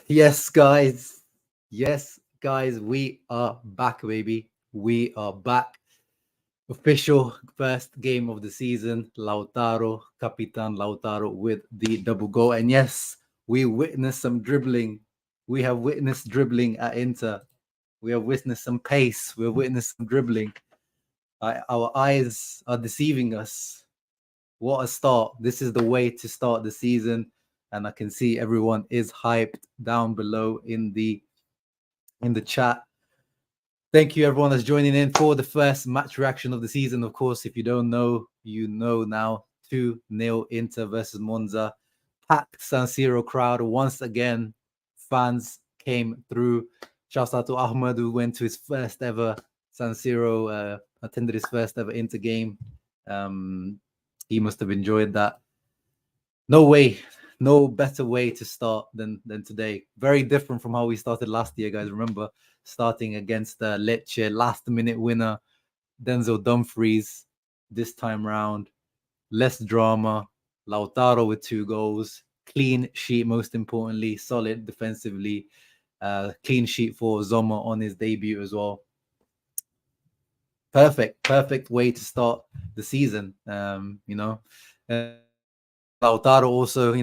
Yes, guys. Yes, guys. We are back, baby. We are back. Official first game of the season. Lautaro, Capitan Lautaro with the double goal. And yes, we witnessed some dribbling. We have witnessed dribbling at Inter. We have witnessed some pace. We have witnessed some dribbling. Our eyes are deceiving us. What a start. This is the way to start the season. And I can see everyone is hyped down below in the chat. Thank you, everyone that's joining in for the first match reaction of the season. Of course, if you don't know, you know now. 2-0 Inter versus Monza. Packed San Siro crowd once again. Fans came through. Shouts out to Ahmed, who went to his first ever San Siro, attended his first ever Inter game. He must have enjoyed that. No better way to start than today. Very different from how we started last year, guys. Remember starting against Lecce, last minute winner, Denzel Dumfries. This time round, less drama. Lautaro with 2 goals, clean sheet. Most importantly, solid defensively. Clean sheet for Zoma on his debut as well. Perfect way to start the season. Lautaro also,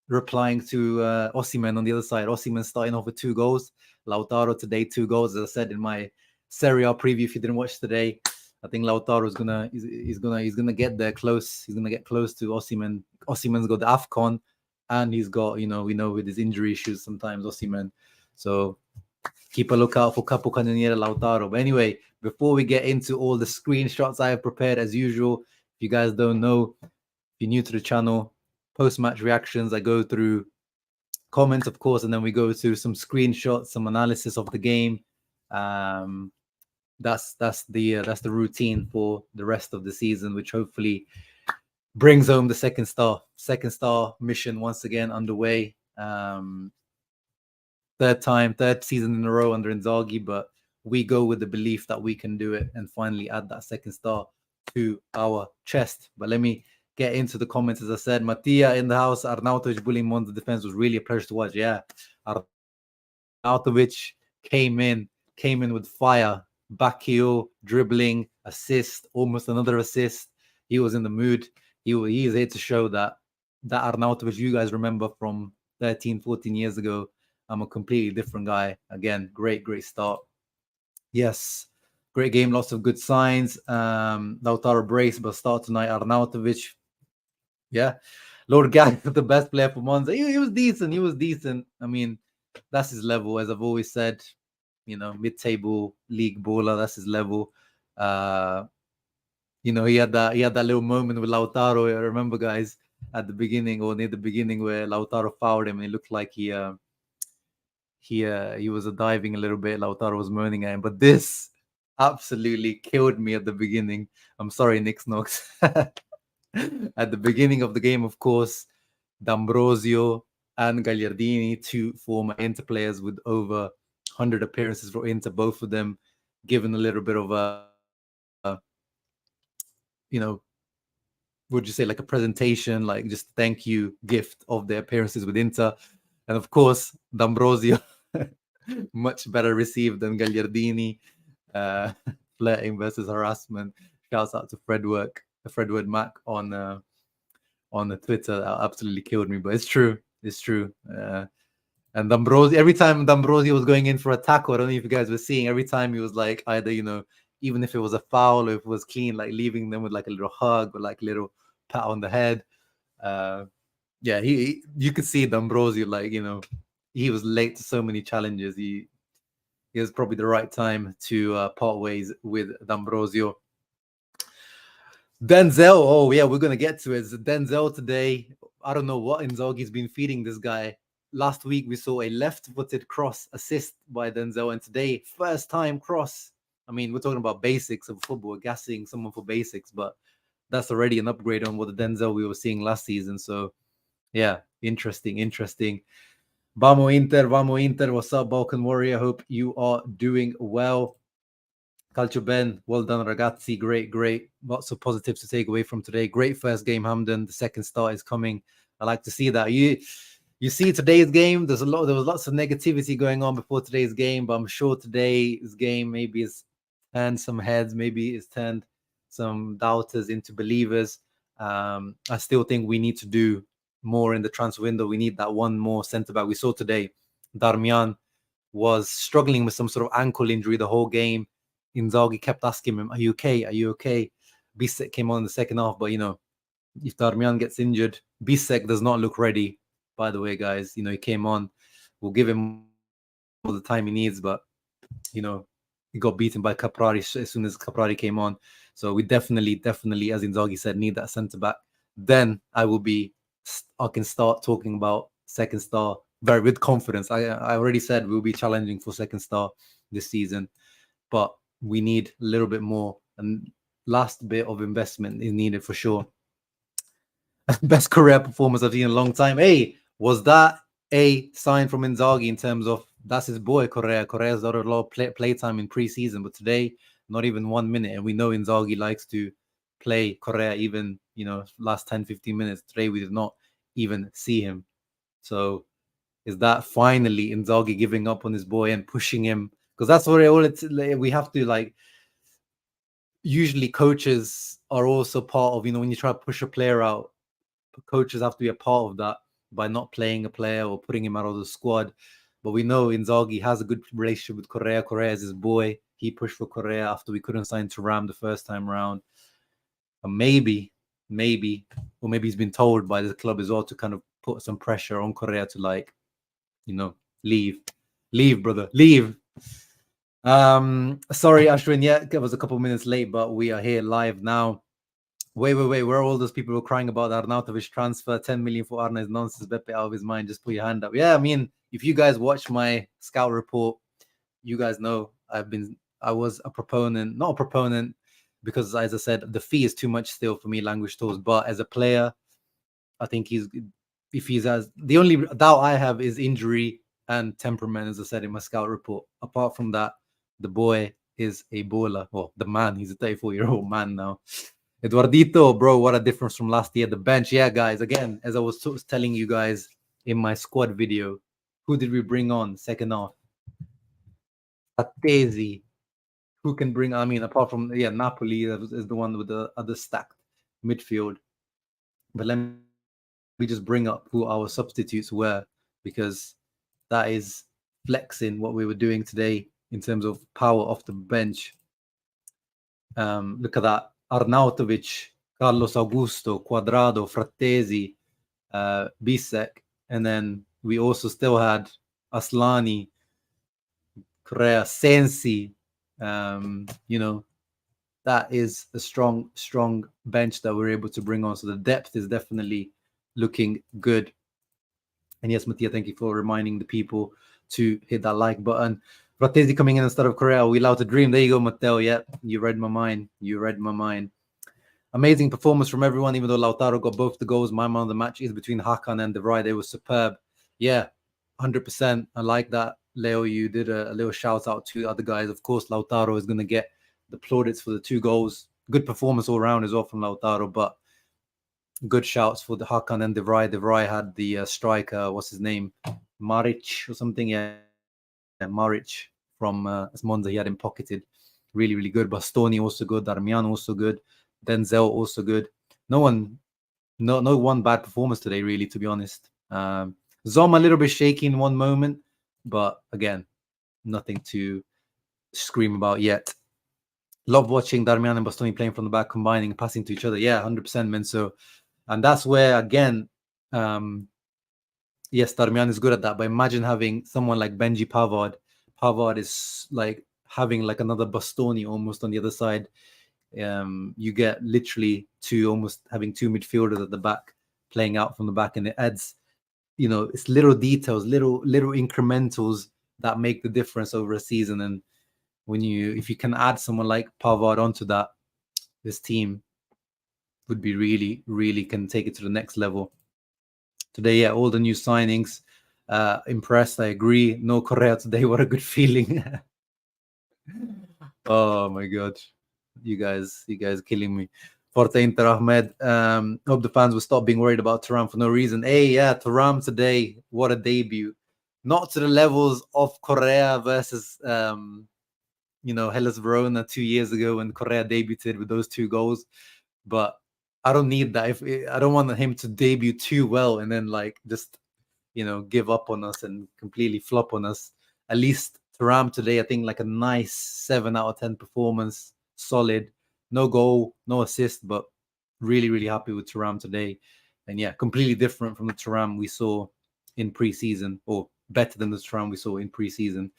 replying to Osimhen on the other side. Osimhen starting off with 2 goals. Lautaro today 2 goals. As I said in my Serie A preview, if you didn't watch today, I think Lautaro is gonna get there close. He's gonna get close to Osimhen. Osimhen's got the AFCON, and he's got we know with his injury issues sometimes Osimhen. So keep a lookout for Capo Cannoniere Lautaro. But anyway, before we get into all the screenshots I have prepared as usual, if you guys don't know, if you're new to the channel, post-match reactions, I go through comments, of course, and then we go through some screenshots, some analysis of the game. That's the routine for the rest of the season, which hopefully brings home the second star mission once again underway. Third season in a row under Inzaghi, but we go with the belief that we can do it and finally add that second star to our chest. But let me get into the comments. As I said, Mattia in the house, Arnautovic bullying Monza defense was really a pleasure to watch. Yeah, Arnautovic came in with fire. Bacchio dribbling, assist, almost another assist. He was in the mood. He is here to show that Arnautovic you guys remember from 13, 14 years ago. I'm a completely different guy. Again, great start. Yes, great game, lots of good signs. Lautaro brace, but start tonight. Arnautovic, yeah. Lord Gag, the best player for Monza. He was decent. I mean, that's his level, as I've always said. Mid-table league baller. That's his level. He had that little moment with Lautaro. I remember, guys, at the beginning or near the beginning where Lautaro fouled him, and it looked like he was diving a little bit. Lautaro was moaning at him, but this absolutely killed me at the beginning. I'm sorry, Nick Snox. At the beginning of the game, of course, D'Ambrosio and Gagliardini, 2 former Inter players with over 100 appearances for Inter, both of them given a little bit of a, would you say, like a presentation, like just thank you gift of their appearances with Inter. And of course, D'Ambrosio, much better received than Gagliardini. Flirting versus harassment. Shouts out to Fredward Mac on the Twitter. That absolutely killed me, but it's true. And D'Ambrosio, every time D'Ambrosio was going in for a tackle, I don't know if you guys were seeing, every time he was like either, even if it was a foul or if it was clean, like leaving them with like a little hug or like a little pat on the head. You could see D'Ambrosio, like, he was late to so many challenges. It was probably the right time to part ways with D'Ambrosio. Denzel, oh yeah, we're gonna get to it. Denzel today. I don't know what Inzaghi's been feeding this guy. Last week we saw a left-footed cross assist by Denzel, and today first time cross. I mean, we're talking about basics of football, gassing someone for basics, but that's already an upgrade on what the Denzel we were seeing last season. So yeah, interesting. Vamo Inter. What's up, Balkan Warrior? Hope you are doing well. Calcio Ben, well done, ragazzi. Great. Lots of positives to take away from today. Great first game, Hamden. The second start is coming. I like to see that. you see today's game. There was lots of negativity going on before today's game, but I'm sure today's game maybe has turned some heads, maybe it's turned some doubters into believers. I still think we need to do more in the transfer window. We need that one more centre back. We saw today Darmian was struggling with some sort of ankle injury the whole game. Inzaghi kept asking him, "Are you okay? Are you okay?" Bisek came on in the second half, but if Darmian gets injured, Bisek does not look ready. By the way, guys, he came on. We'll give him all the time he needs, but he got beaten by Caprari as soon as Caprari came on. So we definitely, as Inzaghi said, need that centre back. Then I can start talking about second star with confidence. I already said we'll be challenging for second star this season, but we need a little bit more, and last bit of investment is needed for sure. Best career performance I've seen in a long time. Hey, was that a sign from Inzaghi in terms of that's his boy Correa? Correa's got a lot of play time in pre-season, but today not even 1 minute, and we know Inzaghi likes to play Correa even last 10-15 minutes. Today we did not even see him. So is that finally Inzaghi giving up on his boy and pushing him? Because that's what we have to usually coaches are also part of, when you try to push a player out, coaches have to be a part of that by not playing a player or putting him out of the squad. But we know Inzaghi has a good relationship with Correa. Correa is his boy. He pushed for Correa after we couldn't sign Thuram the first time around. And maybe he's been told by the club as well to kind of put some pressure on Correa to leave, brother, leave. Sorry, Ashwin. Yeah, it was a couple of minutes late, but we are here live now. Wait. Where are all those people who are crying about Arnautovic transfer? 10 million for Arna is nonsense. Beppe out of his mind. Just put your hand up. Yeah, I mean, if you guys watch my scout report, you guys know I was a proponent, not a proponent, because as I said, the fee is too much still for me, language tools. But as a player, I think the only doubt I have is injury and temperament, as I said in my scout report. Apart from that, the boy is a baller. Well, the man, he's a 34-year-old man now. Eduardito, bro, what a difference from last year. The bench, yeah, guys. Again, as I was telling you guys in my squad video, who did we bring on second half? Atezi. Who can bring? I mean, apart from Napoli is the one with the other stacked midfield. But let me just bring up who our substitutes were, because that is flexing what we were doing today in terms of power off the bench. Look at that. Arnautovic, Carlos Augusto, Quadrado, Frattesi, Bisek, and then we also still had Aslani, Correa, Sensi. That is a strong bench that we're able to bring on. So the depth is definitely looking good. And yes, Mattia, thank you for reminding the people to hit that like button. Frattesi coming in instead of Correa. Are we allowed to dream? There you go, Matteo. Yeah, you read my mind. Amazing performance from everyone, even though Lautaro got both the goals. My man of the match is between Hakan and De Vrij. They were superb. Yeah, 100%. I like that. Leo, you did a little shout out to other guys. Of course, Lautaro is going to get the plaudits for the 2 goals. Good performance all around as well from Lautaro, but good shouts for the Hakan and De Vrij. De Vrij had the striker, what's his name? Maric or something. Yeah, Maric from MONZA. He had him pocketed. Really, really good. Bastoni also good. Darmian also good. Denzel also good. No one bad performance today, really, to be honest. Zom a little bit shaky in one moment, but again, nothing to scream about yet. Love watching Darmian and Bastoni playing from the back, combining, passing to each other. Yeah, 100%, Menso. And that's where, again, yes, Darmian is good at that. But imagine having someone like Benji Pavard. Pavard is like having like another Bastoni almost on the other side. You get literally almost having 2 midfielders at the back playing out from the back, and it adds, it's little details, little incrementals that make the difference over a season. And if you can add someone like Pavard onto that, this team would be really can take it to the next level. Today, yeah, all the new signings, impressed. I agree. No Correa today. What a good feeling. Oh my god, you guys killing me. Forte Inter Ahmed. Hope the fans will stop being worried about Thuram for no reason. Hey, yeah, Thuram today, what a debut. Not to the levels of Correa versus, Hellas Verona 2 years ago when Correa debuted with those 2 goals. But I don't need that. I don't want him to debut too well and then just give up on us and completely flop on us. At least Thuram today, I think a nice 7 out of 10 performance, solid, no goal, no assist, but really, really happy with Thuram today. And yeah, completely different from the Thuram we saw in preseason, or better than the Thuram we saw in preseason.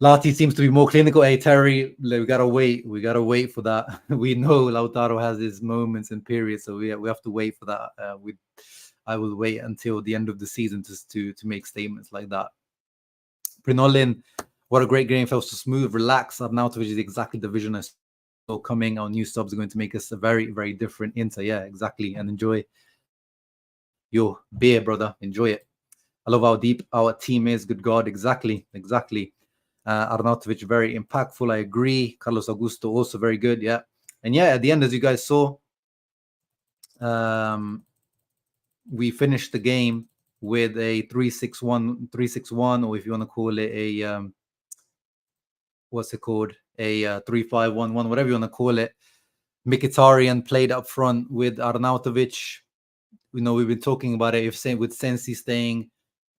Lati seems to be more clinical. Hey, Terry, we gotta wait. We gotta wait for that. We know Lautaro has his moments and periods, so we have to wait for that. I will wait until the end of the season to make statements like that. Prinolin, what a great game. Felt so smooth, relaxed. Arnautovic is exactly the vision I saw coming. Our new subs are going to make us a very, very different Inter. Yeah, exactly. And enjoy your beer, brother. Enjoy it. I love how deep our team is. Good God. Exactly. Arnautovic, very impactful. I agree. Carlos Augusto, also very good. Yeah. And yeah, at the end, as you guys saw, we finished the game with a 3-6-1, or if you want to call it a what's it called, a 3-5-1-1, whatever you want to call it. Mkhitaryan played up front with Arnautovic. We've been talking about it. With Sensi staying,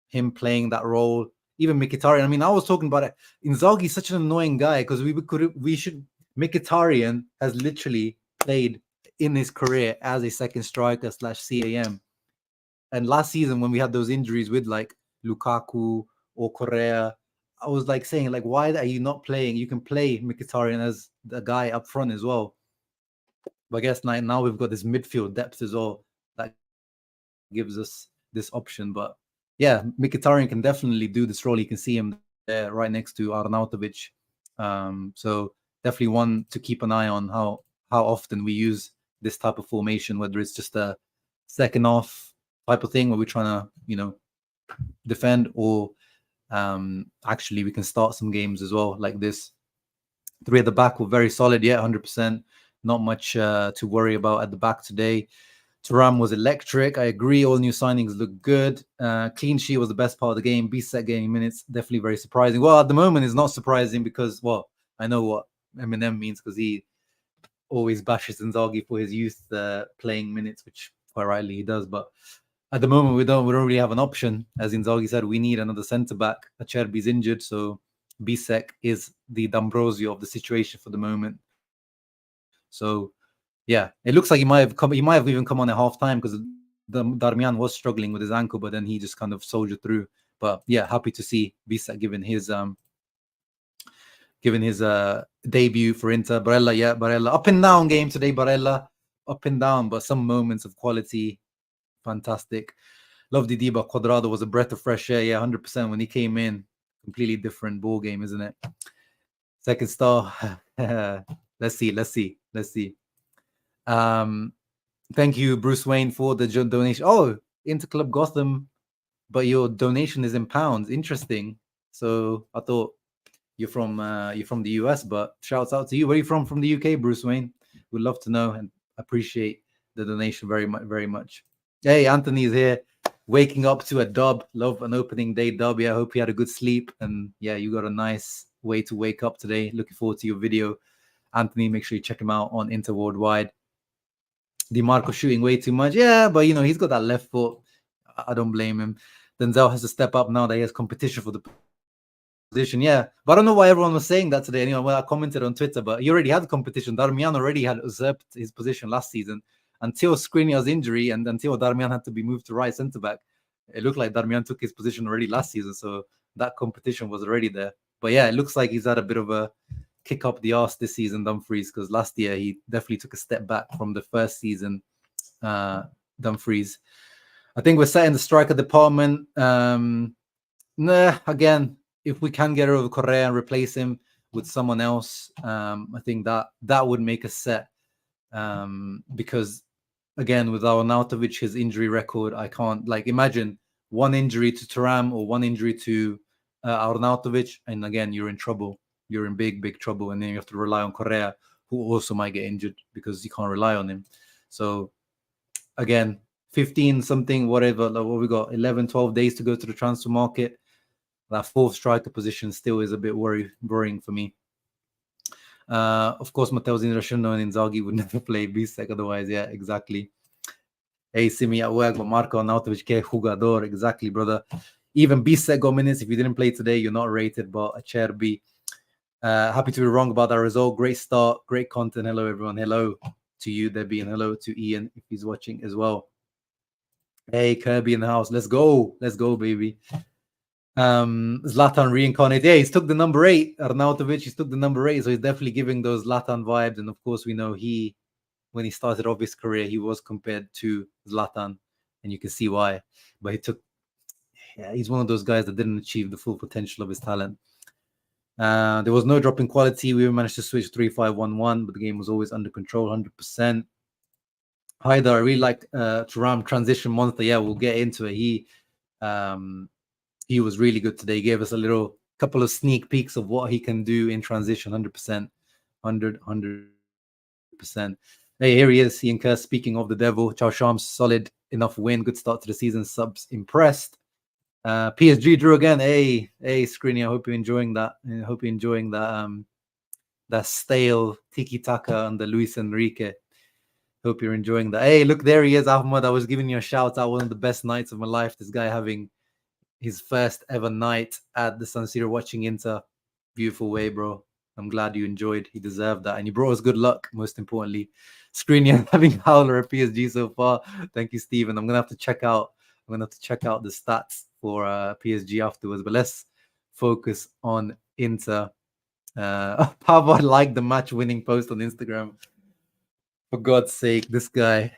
him playing that role, even Mkhitaryan. I mean, I was talking about it. Inzaghi is such an annoying guy because Mkhitaryan has literally played in his career as a second striker / CAM. And last season, when we had those injuries with Lukaku or Correa, I was saying, why are you not playing? You can play Mkhitaryan as the guy up front as well. But I guess now we've got this midfield depth as well that gives us this option. But yeah, Mkhitaryan can definitely do this role. You can see him there right next to Arnautovic. So definitely one to keep an eye on how often we use this type of formation, whether it's just a second half type of thing where we're trying to, defend, or actually we can start some games as well like this. 3 at the back were very solid. Yeah, 100%. Not much to worry about at the back today. Thuram was electric. I agree. All new signings look good. Clean sheet was the best part of the game. Bisek getting minutes, definitely very surprising. Well, at the moment, it's not surprising because, I know what Eminem means because he always bashes Inzaghi for his youth playing minutes, which quite rightly he does. But at the moment, we don't really have an option. As Inzaghi said, we need another centre back. Acerbi's injured, so Bisek is the D'Ambrosio of the situation for the moment. So yeah, it looks like he might have even come on at half time because Darmian was struggling with his ankle, but then he just kind of soldiered through. But yeah, happy to see Bisek given his debut for Inter. Barella up and down game today. Barella up and down, but some moments of quality, fantastic. Love Didiba. Cuadrado was a breath of fresh air. Yeah, 100% when he came in. Completely different ball game, isn't it? Second star. Let's see. Thank you, Bruce Wayne, for the donation. Oh, Interclub Gotham, but your donation is in pounds. Interesting. So I thought you're from the US, but shouts out to you. Where are you from? From the UK, Bruce Wayne. We'd love to know and appreciate the donation very much, very much. Hey, Anthony's here, waking up to a dub. Love an opening day dub. Yeah, I hope you had a good sleep, and yeah, you got a nice way to wake up today. Looking forward to your video, Anthony. Make sure you check him out on Inter Worldwide. DiMarco shooting way too much. Yeah, but he's got that left foot. I don't blame him. Denzel has to step up now that he has competition for the position. Yeah, but I don't know why everyone was saying that today. When I commented on Twitter, but he already had competition. Darmian already had usurped his position last season until Skriniar's injury and until Darmian had to be moved to right centre back. It looked like Darmian took his position already last season, so that competition was already there. But yeah, it looks like he's had a bit of a kick up the arse this season, Dumfries, because last year he definitely took a step back from the first season, Dumfries. I think we're set in the striker department. Again, if we can get rid of Correa and replace him with someone else, I think that would make us set. Because again, with Arnautovic, his injury record, I can't imagine one injury to Thuram or one injury to Arnautovic, and again, you're in trouble. You're in big trouble, and then you have to rely on Correa who also might get injured because you can't rely on him. So again, 15 something, whatever, like what we got, 11, 12 days to go to the transfer market. That fourth striker position still is a bit worrying for me. Of course, Matteo Zinrashino and Inzaghi would never play Bisek otherwise. Yeah, exactly. Hey, Simi at work, but Marco Arnautovic, que jugador. Exactly, brother. Even Bisek got minutes. If you didn't play today, you're not rated, but Acerbi. Happy to be wrong about that result. Great start, great content. Hello, everyone. Hello to you, Debbie, and hello to Ian if he's watching as well. Hey, Kirby in the house. Let's go. Let's go, baby. Zlatan reincarnated. Yeah, he's took the number 8. Arnautovic, he's took the number 8. So he's definitely giving those Zlatan vibes. And of course, we know when he started off his career, he was compared to Zlatan. And you can see why. But he's one of those guys that didn't achieve the full potential of his talent. There was no drop in quality. We managed to switch 3-5-1-1, but the game was always under control, 100%. Haidar, I really like Thuram transition monster. Yeah, we'll get into it. He was really good today. He gave us a couple of sneak peeks of what he can do in transition, 100%. 100%. Hey, here he is, Ian Kerr, speaking of the devil. Chow Shams, solid enough win. Good start to the season. Subs impressed. PSG drew again. Hey, Screeny, I hope you're enjoying that. I hope you're enjoying that stale tiki-taka under Luis Enrique. Hope you're enjoying that. Hey, look, there he is, Ahmad. I was giving you a shout out. One of the best nights of my life. This guy having his first ever night at the San Siro watching Inter. Beautiful way, bro. I'm glad you enjoyed. He deserved that. And you brought us good luck, most importantly. Screeny having howler at PSG so far. Thank you, Stephen. I'm going to have to check out the stats for PSG afterwards. But let's focus on Inter. Pavard liked the match-winning post on Instagram. For God's sake, this guy.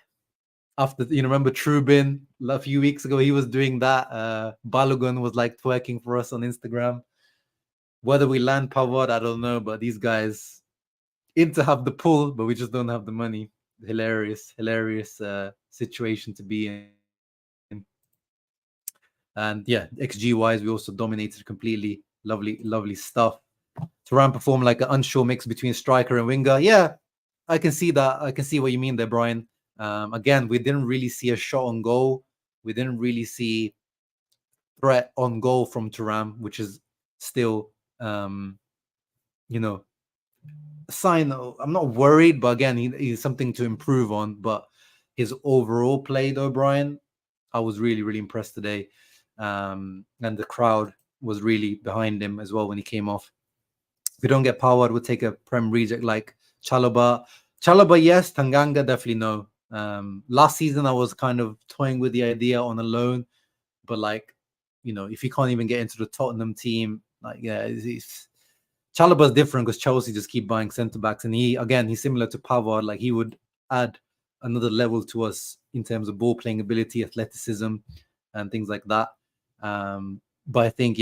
After, remember Trubin a few weeks ago, he was doing that. Balogun was like twerking for us on Instagram. Whether we land Pavard, I don't know. But these guys, Inter have the pull, but we just don't have the money. Hilarious situation to be in. And yeah, XG wise, we also dominated completely. Lovely stuff. Thuram performed like an unsure mix between striker and winger. Yeah, I can see that. I can see what you mean there, Brian. Again, we didn't really see a shot on goal. We didn't really see threat on goal from Thuram, which is still, a sign. I'm not worried, but again, he's something to improve on. But his overall play, though, Brian, I was really, really impressed today. And the crowd was really behind him as well when he came off. If we don't get Pavard, we'll take a Prem reject like Chalobah. Chalobah, yes. Tanganga, definitely no. Last season, I was kind of toying with the idea on a loan. But if he can't even get into the Tottenham team, Chalobah's different because Chelsea just keep buying centre-backs. And he's similar to Pavard. Like, he would add another level to us in terms of ball playing ability, athleticism, and things like that. But I think,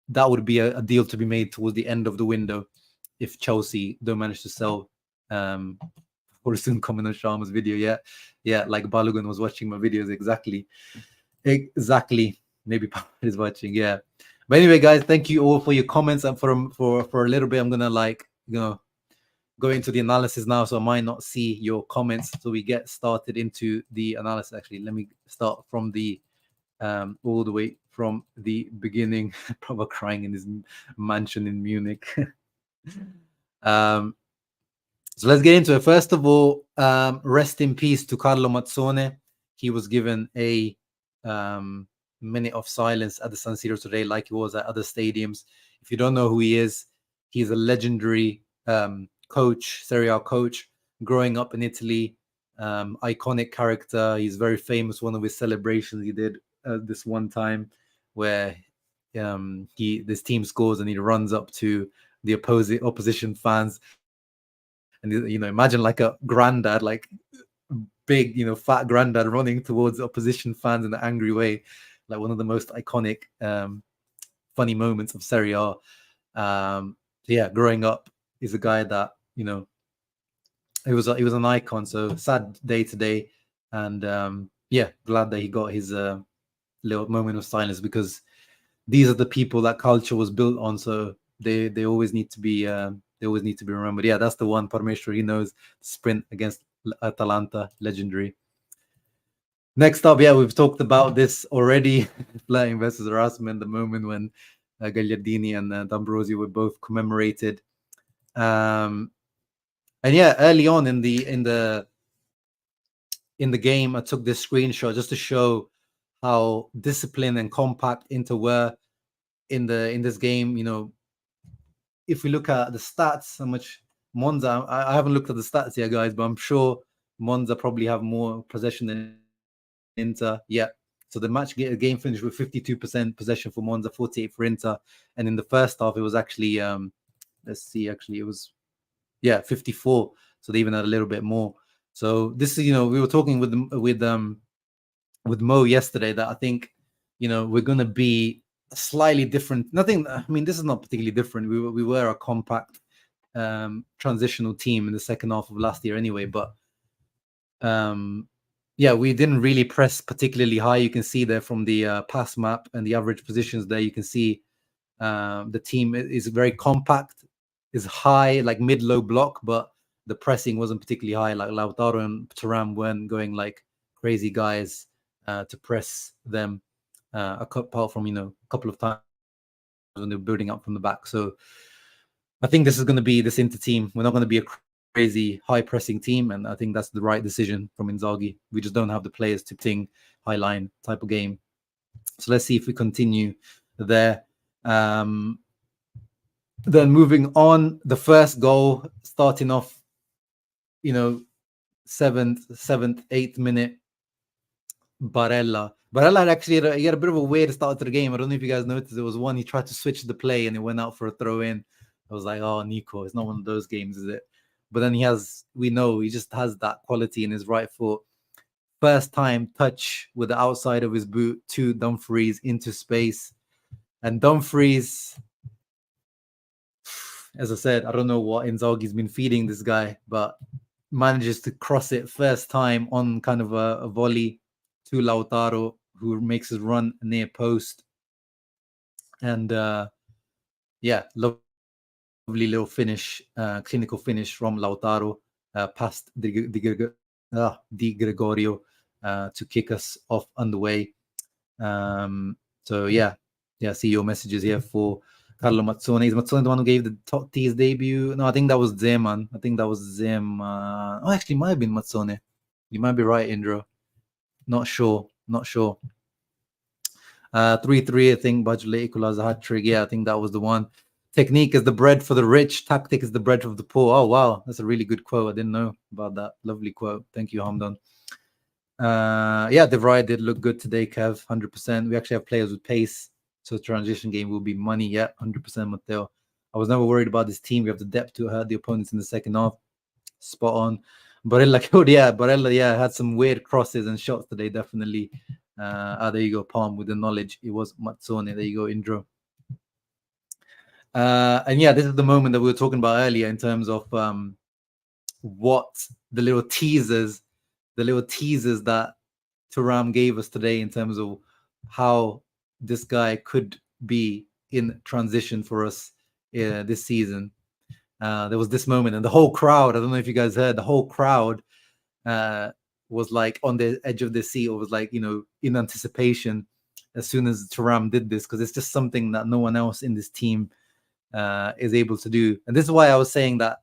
that would be a deal to be made towards the end of the window if Chelsea don't manage to sell. Or soon comment on Sharma's video. Yeah, like Balogun was watching my videos. Exactly. Maybe Papa is watching. Yeah. But anyway, guys, thank you all for your comments. And for a little bit, I'm gonna go into the analysis now, so I might not see your comments. So we get started into the analysis. Actually, let me start from the all the way from the beginning. Probably crying in his mansion in Munich. So let's get into it. First of all, rest in peace to Carlo Mazzone. He was given a minute of silence at the San Siro today, like he was at other stadiums. If you don't know who he is, he's a legendary coach, Serie A coach, growing up in Italy. Iconic character. He's very famous. One of his celebrations he did this one time where this team scores and he runs up to the opposition fans. And, imagine like a granddad, like big, fat granddad running towards opposition fans in an angry way. Like one of the most iconic, funny moments of Serie A. Growing up, he's a guy that, he was an icon. So sad day today. And glad that he got his little moment of silence, because these are the people that culture was built on. So they always need to be They always need to be remembered. Yeah, that's the one. Parmeshwar, he knows sprint against Atalanta, legendary. Next up, yeah, we've talked about this already. Flirting versus harassment, the moment when Gagliardini and D'Ambrosio were both commemorated. And yeah, early on in the game, I took this screenshot just to show how disciplined and compact Inter were in this game. You know, if we look at the stats, how much Monza, I haven't looked at the stats yet, guys, but I'm sure Monza probably have more possession than Inter. Yeah. So the game finished with 52% possession for Monza, 48 for Inter. And in the first half, it was actually, let's see, actually, it was, 54. So they even had a little bit more. So this is, we were talking with Mo yesterday that I think, we're going to be slightly different. I mean, this is not particularly different. We were a compact transitional team in the second half of last year anyway, but we didn't really press particularly high. You can see there from the pass map and the average positions there, you can see the team is very compact, is high, like mid-low block, but the pressing wasn't particularly high. Like Lautaro and Thuram weren't going like crazy guys to press them, apart from, a couple of times when they were building up from the back. So I think this is going to be this Inter team. We're not going to be a crazy high-pressing team, and I think that's the right decision from Inzaghi. We just don't have the players to ping high-line type of game. So let's see if we continue there. Then moving on, the first goal starting off, 7th, 8th minute, Barella had actually he had a bit of a weird start to the game. I don't know if you guys noticed. There was one, he tried to switch the play and it went out for a throw in. I was like, oh, Nico, it's not one of those games, is it? But then he just has that quality in his right foot. First time touch with the outside of his boot to Dumfries into space. And Dumfries, as I said, I don't know what Inzaghi's been feeding this guy, but manages to cross it first time on kind of a volley to Lautaro, who makes his run near post. And lovely little finish, clinical finish from Lautaro, past Di Gregorio to kick us off underway. See your messages here for Carlo Mazzone. Is Mazzone the one who gave the Totti's debut? No, I think that was Zeman. Oh, actually, it might have been Mazzone. You might be right, Indra. Not sure. 3-3, I think. Bajule equalized a hat-trick. Yeah, I think that was the one. Technique is the bread for the rich. Tactic is the bread of the poor. Oh, wow. That's a really good quote. I didn't know about that. Lovely quote. Thank you, Hamdan. De Vrij did look good today, Kev. 100%. We actually have players with pace. So transition game will be money. Yeah, 100%, Matteo. I was never worried about this team. We have the depth to hurt the opponents in the second half. Spot on. Barella had some weird crosses and shots today, definitely. There you go, Palm with the knowledge. It was Mazzone. There you go, Indro. This is the moment that we were talking about earlier in terms of what the little teasers that Thuram gave us today in terms of how this guy could be in transition for us this season. There was this moment, and the whole crowd, I don't know if you guys heard, the whole crowd was like on the edge of their seat, or was like, in anticipation as soon as Thuram did this, because it's just something that no one else in this team is able to do. And this is why I was saying that,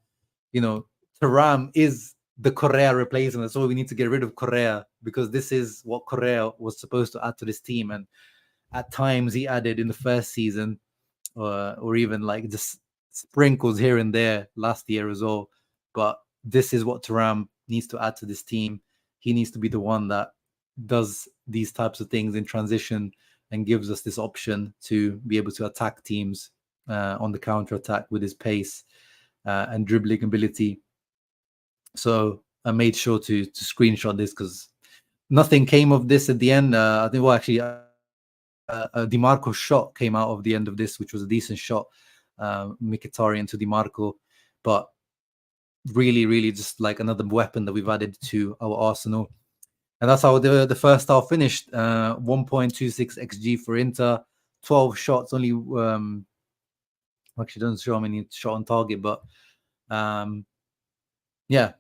Thuram is the Correa replacement. That's why we need to get rid of Correa, because this is what Correa was supposed to add to this team. And at times he added in the first season, or even like just sprinkles here and there last year as well. But this is what Thuram needs to add to this team. He needs to be the one that does these types of things in transition and gives us this option to be able to attack teams on the counter attack with his pace and dribbling ability. So I made sure to screenshot this because nothing came of this at the end. I think, well, actually, a Di Marco shot came out of the end of this, which was a decent shot. Mkhitaryan to Di Marco, but really, really just like another weapon that we've added to our arsenal. And that's how the first half finished. 1.26 XG for Inter, 12 shots, only actually doesn't show how many shot on target, but Yeah,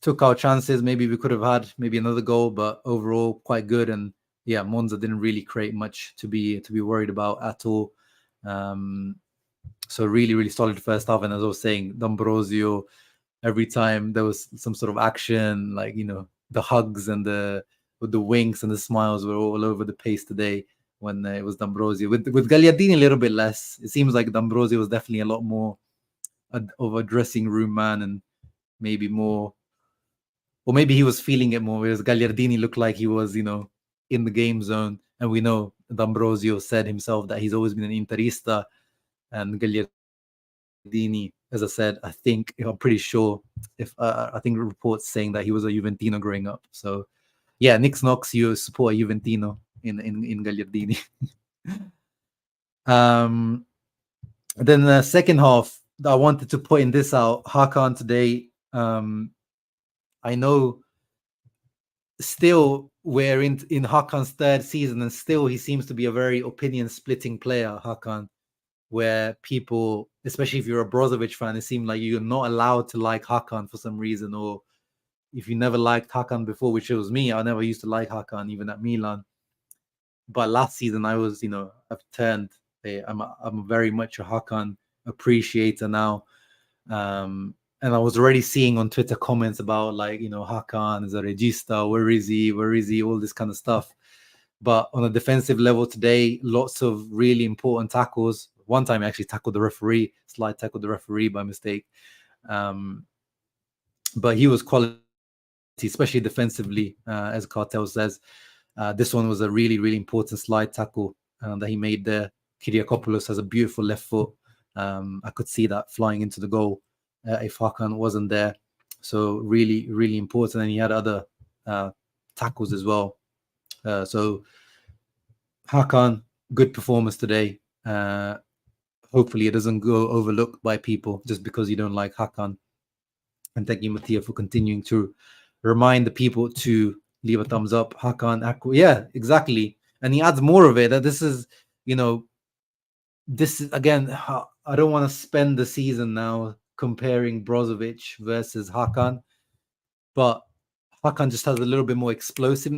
took our chances. Maybe we could have had maybe another goal, but overall quite good. And yeah, Monza didn't really create much to be worried about at all. So really, really solid first half. And as I was saying, D'Ambrosio, every time there was some sort of action, like, you know, the hugs and the winks and the smiles were all over the pace today when it was D'Ambrosio. With Gagliardini a little bit less. It seems like D'Ambrosio was definitely a lot more of a dressing room man and maybe more, or maybe he was feeling it more, whereas Gagliardini looked like he was, you know, in the game zone. And we know D'Ambrosio said himself that he's always been an Interista, and Gagliardini, as I said, I'm pretty sure, if I think reports saying that he was a Juventino growing up. So yeah, Nix Knox, you support a Juventino in Gagliardini. Then the second half, I wanted to point this out. Hakan today, I know still we're in Hakan's third season, and still he seems to be a very opinion-splitting player, Hakan, where people, especially if you're a Brozovic fan, it seems like you're not allowed to like Hakan for some reason, or if you never liked Hakan before, which it was me, I never used to like Hakan, even at Milan. But last season, I was, you know, I've turned. I'm very much a Hakan appreciator now. And I was already seeing on Twitter comments about, like, you know, Hakan is a regista, where is he, all this kind of stuff. But on a defensive level today, lots of really important tackles. One time I actually tackled the referee, tackled the referee by mistake. But he was quality, especially defensively, as Cartel says. This one was a really, really important slide tackle that he made there. Kyriakopoulos has a beautiful left foot. I could see that flying into the goal if Hakan wasn't there. So really, really important. And he had other tackles as well. So Hakan, good performance today. Hopefully it doesn't go overlooked by people just because you don't like Hakan. And thank you, Mattia, for continuing to remind the people to leave a thumbs up. Hakan, yeah, exactly. And he adds more of it. That this is, you know, this is, again, I don't want to spend the season now comparing Brozovic versus Hakan, but Hakan just has a little bit more explosive.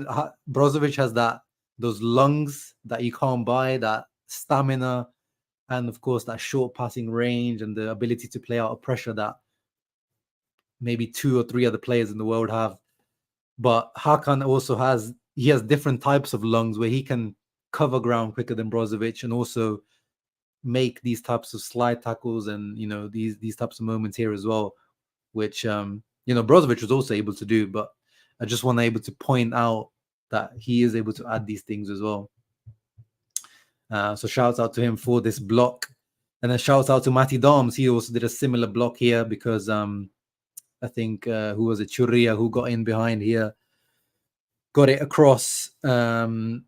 Brozovic has those lungs that you can't buy, that stamina, and of course that short passing range and the ability to play out of pressure that maybe 2 or 3 other players in the world have. But Hakan also has different types of lungs where he can cover ground quicker than Brozovic and also make these types of slide tackles and, you know, these types of moments here as well, which you know, Brozovic was also able to do. But I just want to able to point out that he is able to add these things as well. So shouts out to him for this block. And then shouts out to Matty Doms. He also did a similar block here because I think who was it, Churria, who got in behind here, got it across, and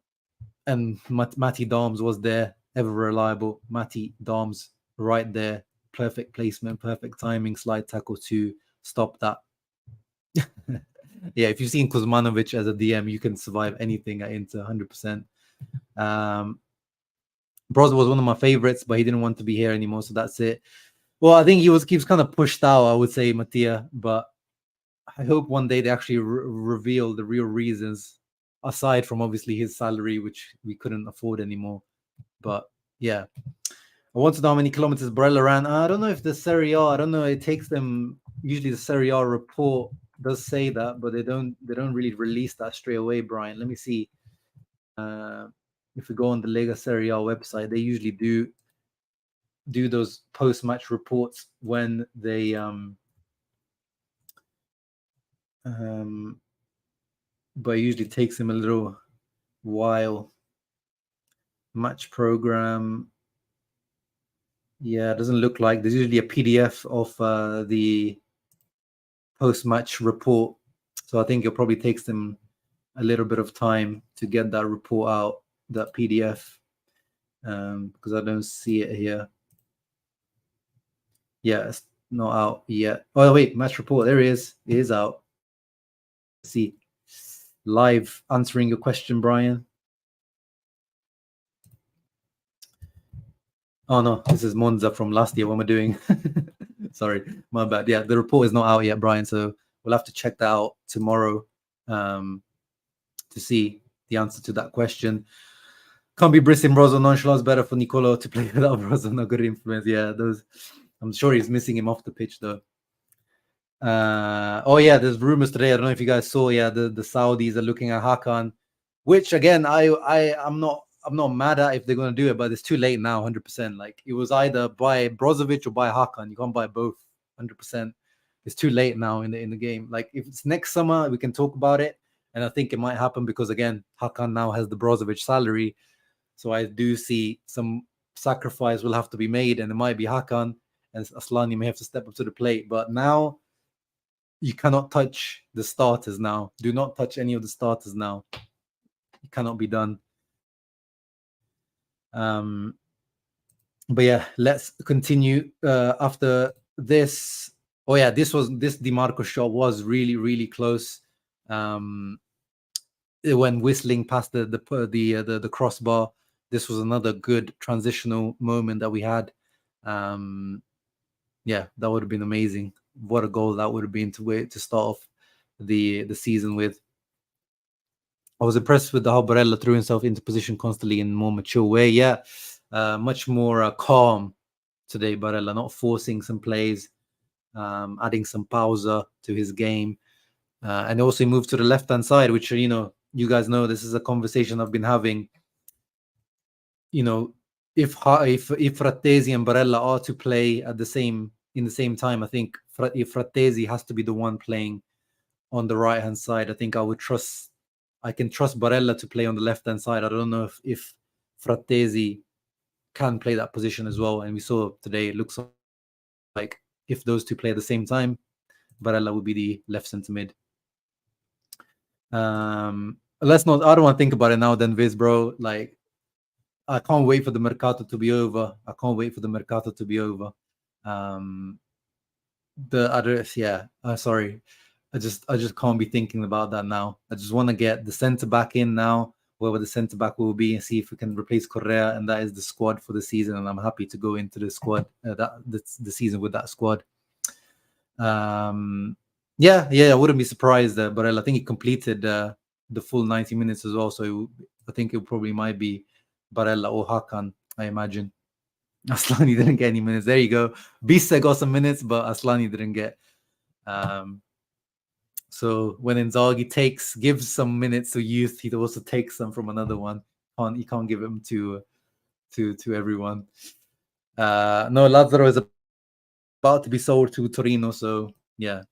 Matty Doms was there, ever reliable. Matty Doms right there, perfect placement, perfect timing, slide tackle to stop that. Yeah, if you've seen Kuzmanovic as a DM, you can survive anything at Inter 100%. Broz was one of my favorites, but he didn't want to be here anymore, so that's it. Well, I think he was kind of pushed out, I would say, Mattia, but I hope one day they actually reveal the real reasons, aside from obviously his salary, which we couldn't afford anymore. But yeah, I want to know how many kilometers Barella ran. I don't know if the Serie A, I don't know, it takes them, usually the Serie A report does say that, but they don't really release that straight away, Brian. Let me see. If we go on the Lega Serie A website, they usually do those post-match reports when they but it usually takes him a little while. Match program, yeah, it doesn't look like there's usually a PDF of the post-match report, so I think it probably takes them a little bit of time to get that report out, that PDF, because I don't see it here. Yeah, it's not out yet. Oh wait, match report, there it is. It is out. Let's see, live answering your question, Brian. Oh no, this is Monza from last year. What am I doing? Sorry, my bad. Yeah, the report is not out yet, Brian. So we'll have to check that out tomorrow to see the answer to that question. Can't be Briss in Brozo nonchalant. Better for Nicolo to play without Brozo. No good influence. Yeah, those. I'm sure he's missing him off the pitch though. Oh yeah, there's rumors today. I don't know if you guys saw. Yeah, the Saudis are looking at Hakan, which again, I'm not mad at if they're going to do it, but it's too late now. 100%. Like it was either buy Brozovic or buy Hakan. You can't buy both. 100%. It's too late now in the game. Like if it's next summer, we can talk about it, and I think it might happen because again, Hakan now has the Brozovic salary, so I do see some sacrifice will have to be made, and it might be Hakan, and Aslani may have to step up to the plate. But now you cannot touch the starters now. Do not touch any of the starters now. It cannot be done. But yeah, let's continue after this. Oh yeah, this Di Marco shot was really close. When whistling past the crossbar, this was another good transitional moment that we had. Yeah, that would have been amazing. What a goal that would have been to start off the season with. I was impressed with how Barella threw himself into position constantly in a more mature way. Yeah, much more calm today, Barella, not forcing some plays, adding some pausa to his game. And also he moved to the left-hand side, which, you guys know this is a conversation I've been having. If Frattesi and Barella are to play in the same time, I think if Frattesi has to be the one playing on the right-hand side, I think I can trust Barella to play on the left-hand side. I don't know if Frattesi can play that position as well. And we saw today, it looks like if those two play at the same time, Barella would be the left centre mid. I don't want to think about it now then, Viz, bro. Like, I can't wait for the Mercato to be over. Sorry. I just can't be thinking about that now. I just want to get the centre back in now, wherever the centre back will be, and see if we can replace Correa, and that is the squad for the season. And I'm happy to go into the squad the season with that squad. I wouldn't be surprised, but I think he completed the full 90 minutes as well. So I think it probably might be Barella or Hakan, I imagine. Aslani didn't get any minutes. There you go. Bisa got some minutes, but Aslani didn't get. So when Inzaghi gives some minutes to youth, he also takes some from another one. He can't give them to everyone. No, Lazzaro is about to be sold to Torino, so yeah,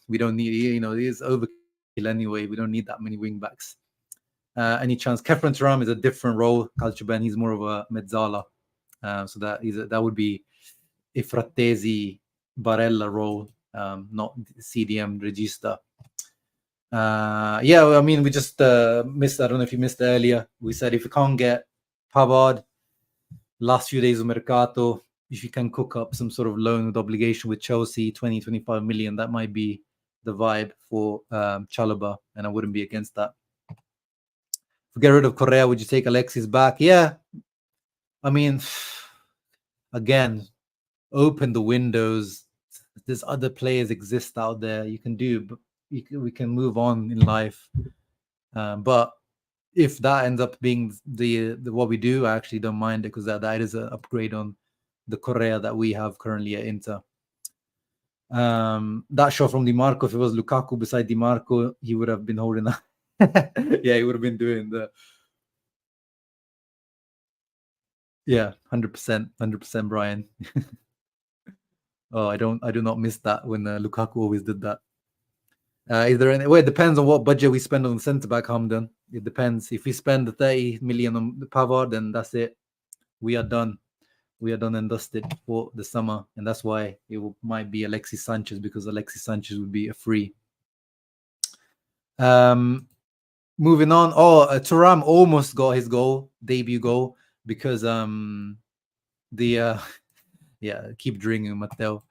we don't need. It is overkill anyway. We don't need that many wing backs. Any chance? Kefren Thuram is a different role. Calciben, he's more of a mezzala. So that would be a Frattesi Barella role. Not CDM Regista. We just missed. I don't know if you missed earlier. We said if you can't get Pavard, last few days of Mercato, if you can cook up some sort of loan with obligation with Chelsea, 20-25 million, that might be the vibe for Chalobah, and I wouldn't be against that. If we get rid of Correa, would you take Alexis back? Yeah. I mean, again, open the windows. There's other players exist out there you can do, but we can move on in life. But if that ends up being the what we do, I actually don't mind it, because that is an upgrade on the Correa that we have currently at Inter. That shot from Di Marco, if it was Lukaku beside Di Marco, he would have been holding that. Yeah, he would have been doing the. Yeah, 100%, Brian. Oh, I do not miss that when Lukaku always did that. Is there any? Well, it depends on what budget we spend on centre back, Hamdan. It depends. If we spend the 30 million on the Pavard, then that's it. We are done. We are done and dusted for the summer, and that's why it might be Alexis Sanchez, because Alexis Sanchez would be a free. Moving on. Thuram almost got his debut goal, because keep drinking, Matteo.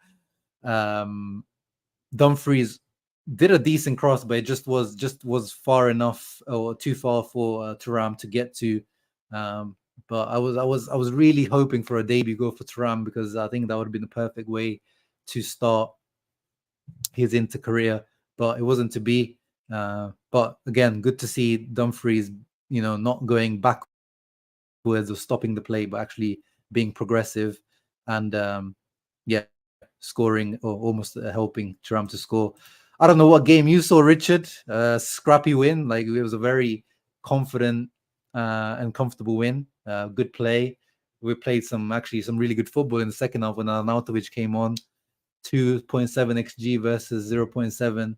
Dumfries did a decent cross, but it just was far enough, or too far for Thuram to get to. But I was really hoping for a debut goal for Thuram, because I think that would have been the perfect way to start his Inter career, but it wasn't to be. But again, good to see Dumfries, not going backwards or stopping the play, but actually being progressive and scoring or almost helping Thuram to score. I don't know what game you saw, Richard. Scrappy win. Like, it was a very confident and comfortable win. Good play. We played some really good football in the second half when Arnautovic came on. 2.7 XG versus 0.7.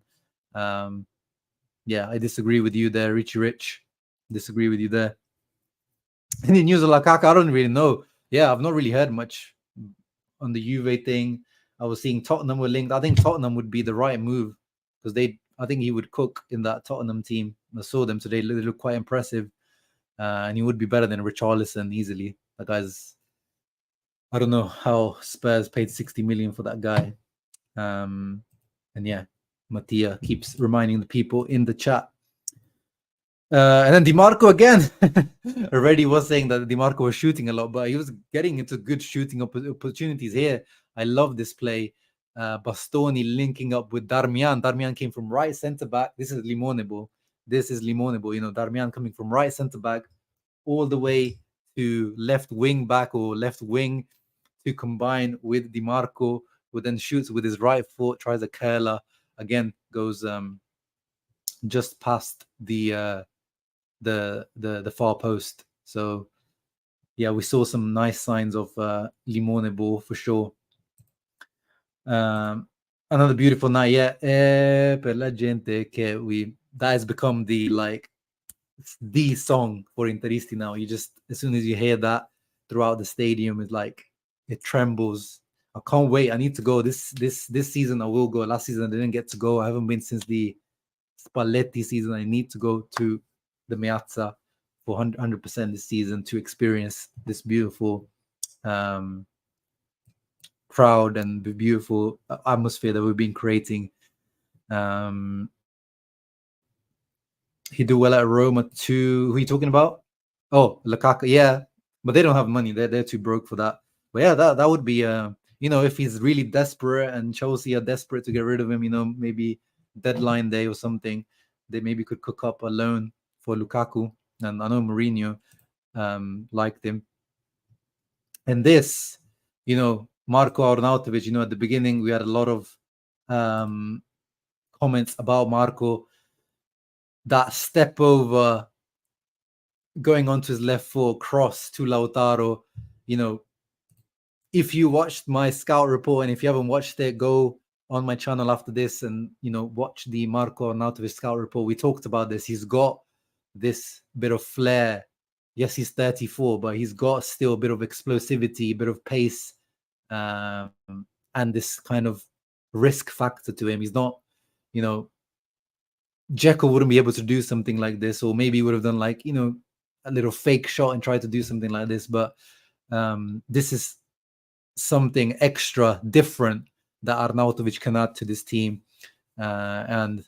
I disagree with you there, Richie Rich. Disagree with you there. And the news of Lukaku, I don't really know. Yeah, I've not really heard much on the Juve thing. I was seeing Tottenham were linked. I think Tottenham would be the right move because I think he would cook in that Tottenham team. I saw them today. They look quite impressive. And he would be better than Richarlison easily. That guy's, I don't know how Spurs paid 60 million for that guy. And yeah, Mattia keeps reminding the people in the chat. And then DiMarco again. Already was saying that DiMarco was shooting a lot, but he was getting into good shooting opportunities here. I love this play. Bastoni linking up with Darmian. Darmian came from right centre back. This is Limonebo. Darmian coming from right centre back all the way to left wing back or left wing to combine with DiMarco, who then shoots with his right foot, tries a curler, again goes just past the far post. So yeah, we saw some nice signs of Limonebo for sure. Another beautiful night, per la gente che that has become the song for Interisti now. You just, as soon as you hear that throughout the stadium, it's like it trembles. I can't wait. I need to go this season. I will go. Last season I didn't get to go. I haven't been since the Spalletti season. I need to go to the Meazza for 100% this season to experience this beautiful crowd and the beautiful atmosphere that we've been creating. He do well at Roma too. Who are you talking about? Oh, Lukaku. Yeah, but they don't have money. They're too broke for that. But yeah, that would be if he's really desperate and Chelsea are desperate to get rid of him, maybe deadline day or something, they maybe could cook up a loan for Lukaku. And I know Mourinho liked him. And this, Marco Arnautovic, at the beginning we had a lot of comments about Marco. That step over going onto his left foot, cross to Lautaro, if you watched my scout report, and if you haven't watched it, go on my channel after this and, watch the Marco Arnautovic scout report. We talked about this. He's got this bit of flair. Yes, he's 34, but he's got still a bit of explosivity, a bit of pace, and this kind of risk factor to him. He's not, Dzeko wouldn't be able to do something like this, or maybe he would have done a little fake shot and tried to do something like this. But this is something extra different that Arnautovic can add to this team. And,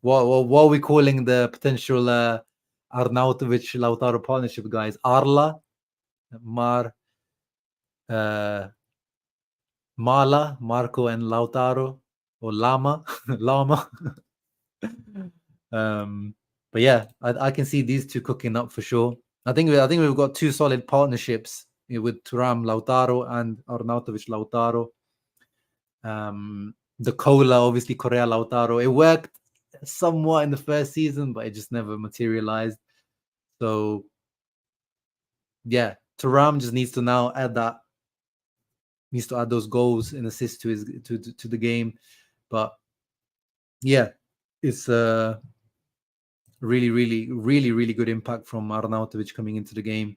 what are we calling the potential Arnautovic-Lautaro partnership, guys? Mala, Marco and Lautaro, or Lama. But yeah, I can see these two cooking up for sure. I think we've got two solid partnerships with Thuram Lautaro and Arnautovic Lautaro. The Cola, obviously Correa Lautaro. It worked somewhat in the first season, but it just never materialized. So yeah, Thuram just needs to now add those goals and assists to the game. But yeah, it's really, really, really, really good impact from Arnautovic coming into the game.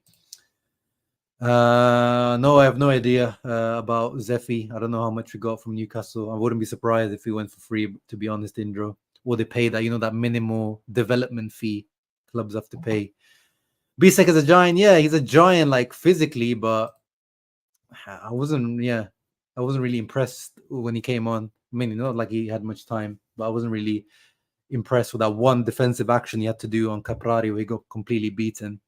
No, I have no idea about Zeffy. I don't know how much we got from Newcastle. I wouldn't be surprised if we went for free, to be honest, Indro. Or they pay that, that minimal development fee clubs have to pay. Bisek is a giant. Yeah, he's a giant, physically, but I wasn't really impressed when he came on. I mean, not like he had much time, but I wasn't really impressed with that one defensive action he had to do on Caprari where he got completely beaten.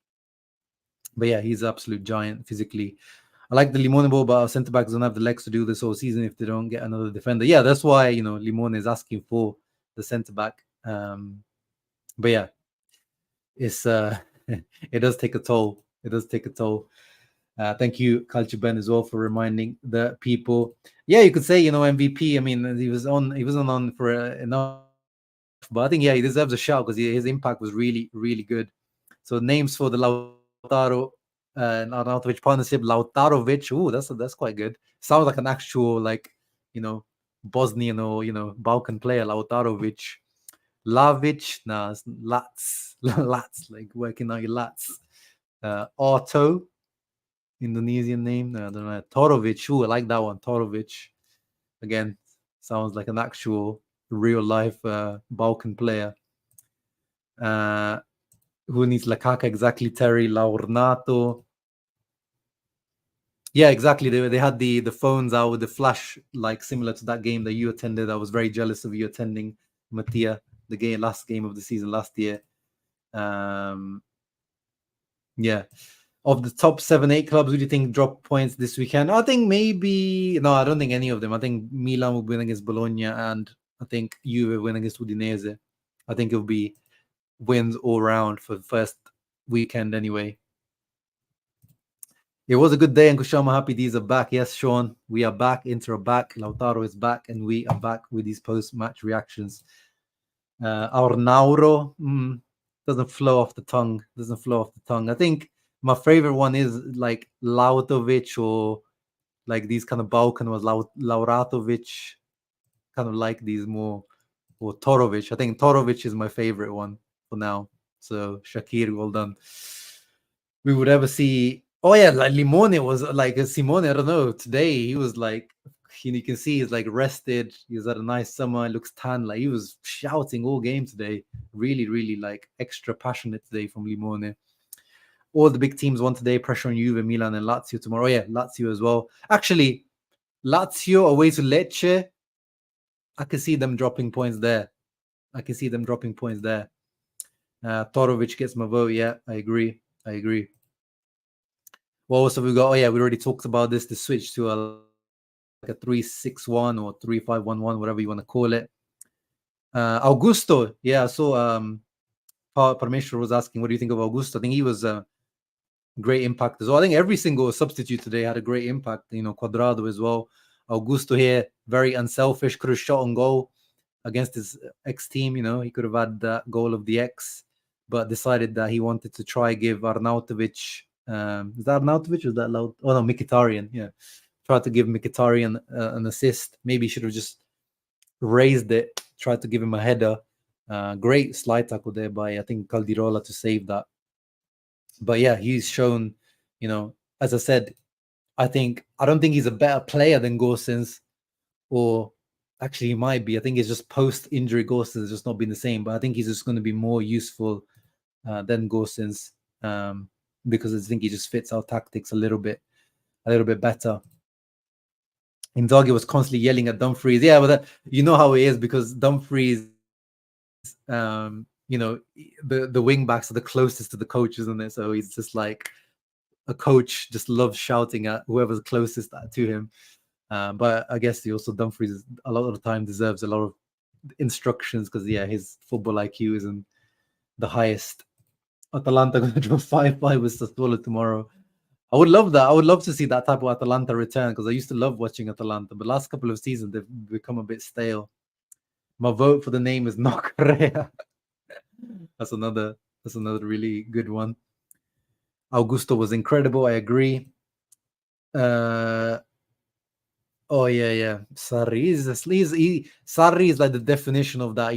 But yeah, he's an absolute giant physically. I like the Limone ball, but our centre backs don't have the legs to do this all season if they don't get another defender. Yeah, that's why Limone is asking for the centre back. But yeah, it's it does take a toll. It does take a toll. Thank you, Culture Ben, as well, for reminding the people. Yeah, you could say MVP. I mean, he wasn't on for enough, but I think he deserves a shout because his impact was really, really good. So names for the Lautaro and Arnautovic partnership: Lautarovic. Ooh, that's quite good. Sounds like an actual Bosnian or Balkan player. Lautarovic. Lavic, nah, lats, lats, like working on your lats. Otto, Indonesian name. No, I don't know. Torovic. Ooh, I like that one. Torovic. Again, sounds like an actual real life Balkan player. Who needs Lakaka exactly? Terry Laurnato. Yeah, exactly. They had the phones out with the flash, like similar to that game that you attended. I was very jealous of you attending, Mattia, the last game of the season last year. Yeah. Of the top 7-8 clubs, who do you think drop points this weekend? I think maybe I don't think any of them. I think Milan will win against Bologna, and I think Juve will win against Udinese. I think it'll be wins all round for the first weekend anyway. It was a good day, and Kushama happy these are back. Yes, Sean, we are back. Inter are back. Lautaro is back, and we are back with these post-match reactions. Arnauro doesn't flow off the tongue. I think my favorite one is like Lautovic or like these kind of Balkan was Lauratovic, kind of like these more, or Torovic. I think Torovic is my favorite one for now. So Shakir, well done. We would ever see. Oh yeah, like Limone was like Simone. I don't know. Today he was like, you can see he's like rested. He was at a nice summer. He looks tan. Like he was shouting all game today. Really, really like extra passionate today from Limone. All the big teams won today. Pressure on Juve, Milan, and Lazio tomorrow. Oh, yeah, Lazio as well. Actually, Lazio away to Lecce. I can see them dropping points there. Torovic gets my vote. Yeah, I agree. What else have we got? Oh yeah, we already talked about this. The switch to like a 3-6-1 or 3-5-1-1, whatever you want to call it. Augusto, yeah, I saw Parmeshwar was asking, what do you think of Augusto? I think he was a great impact as well. I think every single substitute today had a great impact. Cuadrado as well. Augusto here, very unselfish, could have shot on goal against his ex-team. He could have had that goal of the ex, but decided that he wanted to try give Arnautovic. Is that Arnautovic or is that Loud? Oh no, Mkhitaryan. Yeah, tried to give Mkhitaryan an assist. Maybe he should have just raised it. Tried to give him a header. Great slide tackle there by I think Caldirola to save that. But yeah, he's shown. As I said, I don't think he's a better player than Gosens, or actually he might be. I think it's just post-injury Gosens has just not been the same. But I think he's just going to be more useful than Gosens. Because I think he just fits our tactics a little bit better. Inzaghi was constantly yelling at Dumfries. Yeah, but you know how it is because Dumfries, the wing backs are the closest to the coach, isn't it? So he's just like a coach, just loves shouting at whoever's closest to him. But I guess Dumfries a lot of the time deserves a lot of instructions because his football IQ isn't the highest. Atalanta going to draw 5-5 with Sassuolo tomorrow. I would love that. I would love to see that type of Atalanta return because I used to love watching Atalanta, but last couple of seasons they've become a bit stale. My vote for the name is Nocorrea. That's another really good one. Augusto was incredible. I agree. Oh yeah. Sarri is Sarri is like the definition of that,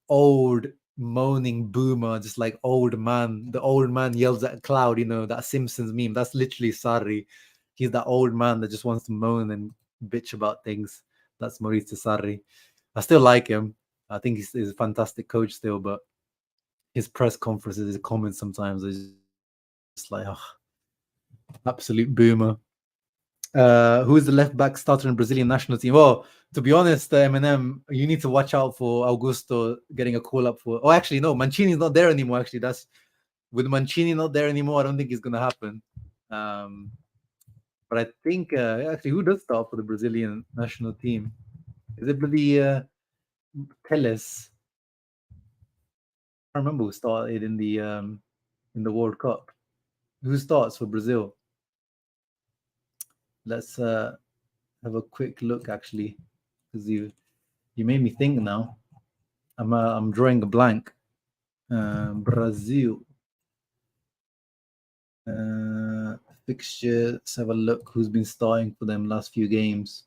old moaning boomer, just like old man. The old man yells at a cloud, that Simpsons meme. That's literally Sarri. He's that old man that just wants to moan and bitch about things. That's Maurizio Sarri. I still like him. I think he's a fantastic coach still, but his press conferences, his comments sometimes is just like, absolute boomer. Who is the left back starter in Brazilian national team? Well, to be honest, Eminem, you need to watch out for Augusto getting a call up for. Oh, actually, no, Mancini's not there anymore. Actually, that's with Mancini not there anymore. I don't think it's gonna happen. But I think actually, who does start for the Brazilian national team? Is it bloody Teles? I remember who started in the World Cup. Who starts for Brazil? Let's have a quick look, actually, because you made me think now. I'm drawing a blank. Brazil fixture. Let's have a look. Who's been starting for them last few games?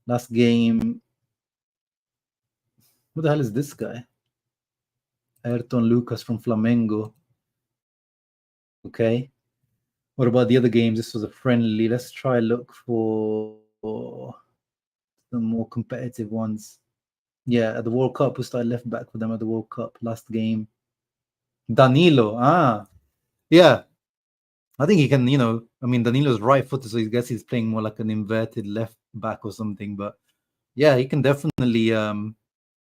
Last game. Who the hell is this guy? Ayrton Lucas from Flamengo. Okay. What about the other games? This was a friendly. Let's try look for some more competitive ones. Yeah, at the World Cup, who started left back for them at the World Cup last game? Danilo. Yeah. I think he can, I mean, Danilo's right-footed, so I guess he's playing more like an inverted left back or something. But yeah, he can definitely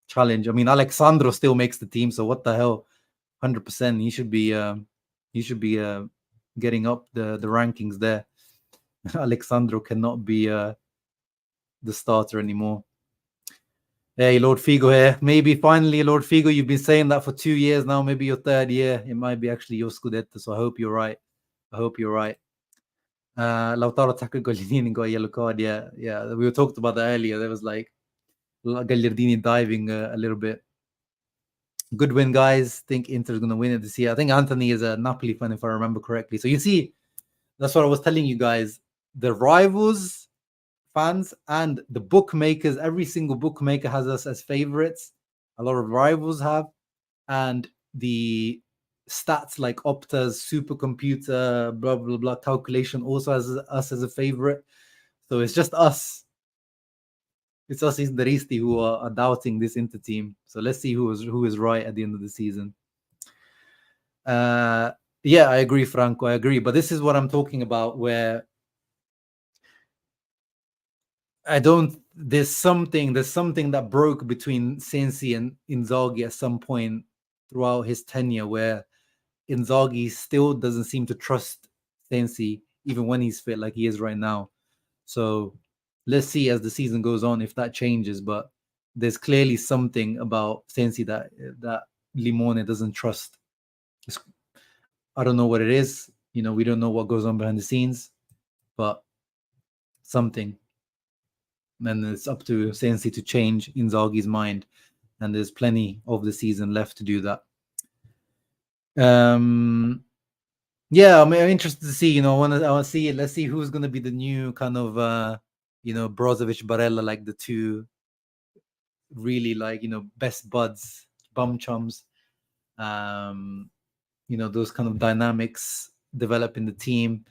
challenge. I mean, Alexandro still makes the team, so what the hell? 100%. He should be getting up the rankings there. Alexandro cannot be the starter anymore. Hey, Lord Figo here. Maybe finally, Lord Figo, you've been saying that for 2 years now, maybe your third year. It might be actually your Scudetto, so I hope you're right. Lautaro tackled Gagliardini and got a yellow card. Yeah. We were talked about that earlier. There was like Gagliardini diving a little bit. Good win, guys. Think Inter's going to win it this year. I think Anthony is a Napoli fan, if I remember correctly. So you see, that's what I was telling you guys. The rivals fans and the bookmakers, every single bookmaker has us as favorites. A lot of rivals have. And the stats like Opta's supercomputer, blah, blah, blah, calculation also has us as a favorite. So it's just us. It's us Inderisti who are doubting this Inter team. So let's see who is right at the end of the season. Yeah, I agree, Franco. I agree. But this is what I'm talking about, where there's something that broke between Sensi and Inzaghi at some point throughout his tenure, where Inzaghi still doesn't seem to trust Sensi, even when he's fit like he is right now. So let's see as the season goes on if that changes. But there's clearly something about Sensi that Limone doesn't trust. I don't know what it is. We don't know what goes on behind the scenes, but something. And it's up to Sensi to change Inzaghi's mind. And there's plenty of the season left to do that. Yeah, I'm interested to see. I want to see. Let's see who's going to be the new kind of, Brozovic, Barella, like the two really best buds, bum chums. Those kind of dynamics develop in the team.